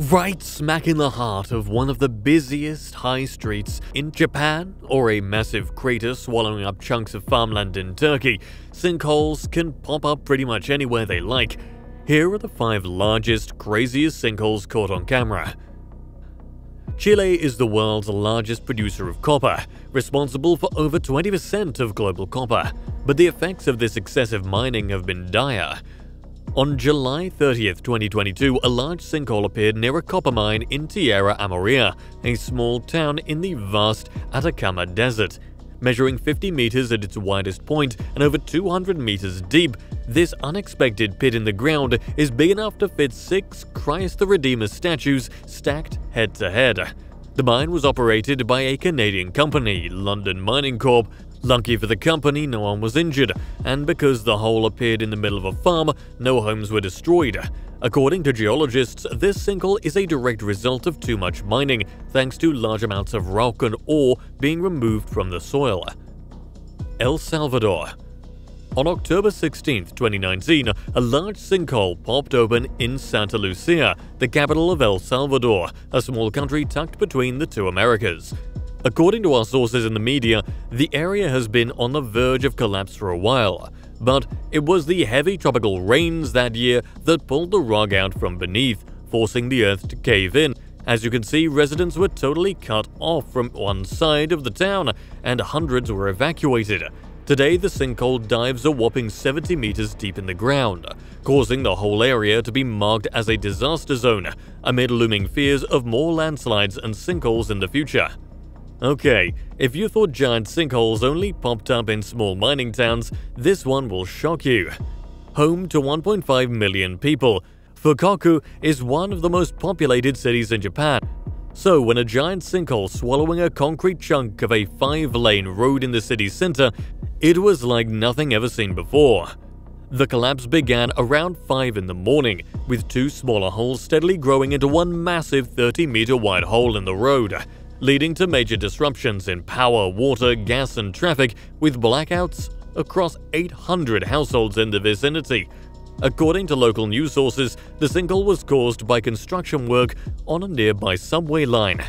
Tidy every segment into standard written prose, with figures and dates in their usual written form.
Right smack in the heart of one of the busiest high streets in Japan, or a massive crater swallowing up chunks of farmland in Turkey, sinkholes can pop up pretty much anywhere they like. Here are the 5 largest, craziest sinkholes caught on camera. Chile is the world's largest producer of copper, responsible for over 20% of global copper, but the effects of this excessive mining have been dire. On July 30th, 2022, a large sinkhole appeared near a copper mine in Tierra Amarilla, a small town in the vast Atacama Desert. Measuring 50 meters at its widest point and over 200 meters deep, this unexpected pit in the ground is big enough to fit 6 Christ the Redeemer statues stacked head to head. The mine was operated by a Canadian company, London Mining Corp. Lucky for the company, no one was injured, and because the hole appeared in the middle of a farm, no homes were destroyed. According to geologists, this sinkhole is a direct result of too much mining, thanks to large amounts of rock and ore being removed from the soil. El Salvador. On October 16, 2019, a large sinkhole popped open in Santa Lucia, the capital of El Salvador, a small country tucked between the two Americas. According to our sources in the media, the area has been on the verge of collapse for a while, but it was the heavy tropical rains that year that pulled the rug out from beneath, forcing the earth to cave in. As you can see, residents were totally cut off from one side of the town, and hundreds were evacuated. Today, the sinkhole dives a whopping 70 meters deep in the ground, causing the whole area to be marked as a disaster zone, amid looming fears of more landslides and sinkholes in the future. Okay, if you thought giant sinkholes only popped up in small mining towns, this one will shock you. Home to 1.5 million people, Fukuoka is one of the most populated cities in Japan. So when a giant sinkhole swallowing a concrete chunk of a 5-lane road in the city's center, it was like nothing ever seen before. The collapse began around 5 in the morning, with 2 smaller holes steadily growing into one massive 30-meter wide hole in the road, leading to major disruptions in power, water, gas, and traffic, with blackouts across 800 households in the vicinity. According to local news sources, the sinkhole was caused by construction work on a nearby subway line.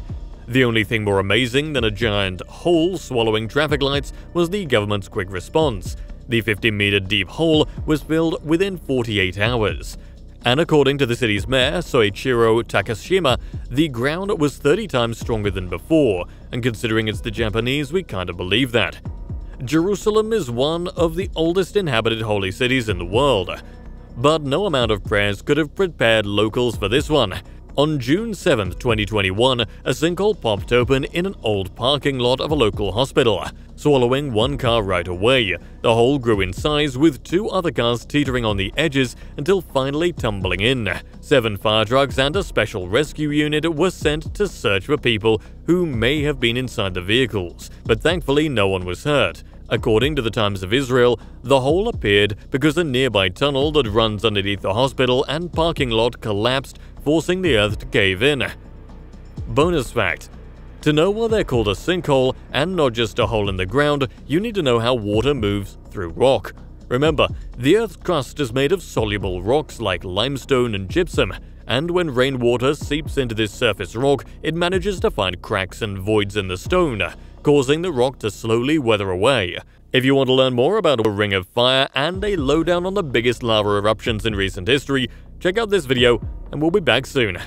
The only thing more amazing than a giant hole swallowing traffic lights was the government's quick response. The 50-meter deep hole was filled within 48 hours. And according to the city's mayor, Soichiro Takashima, the ground was 30 times stronger than before, and considering it's the Japanese, we kinda believe that. Jerusalem is one of the oldest inhabited holy cities in the world, but no amount of prayers could have prepared locals for this one. On June 7, 2021, a sinkhole popped open in an old parking lot of a local hospital, swallowing 1 car right away. The hole grew in size, with 2 other cars teetering on the edges until finally tumbling in. 7 fire trucks and a special rescue unit were sent to search for people who may have been inside the vehicles, but thankfully no one was hurt. According to the Times of Israel, the hole appeared because a nearby tunnel that runs underneath the hospital and parking lot collapsed, forcing the earth to cave in. Bonus fact: to know why they're called a sinkhole and not just a hole in the ground, you need to know how water moves through rock. Remember, the Earth's crust is made of soluble rocks like limestone and gypsum, and when rainwater seeps into this surface rock, it manages to find cracks and voids in the stone, causing the rock to slowly weather away. If you want to learn more about a ring of fire and a lowdown on the biggest lava eruptions in recent history, check out this video, and we'll be back soon.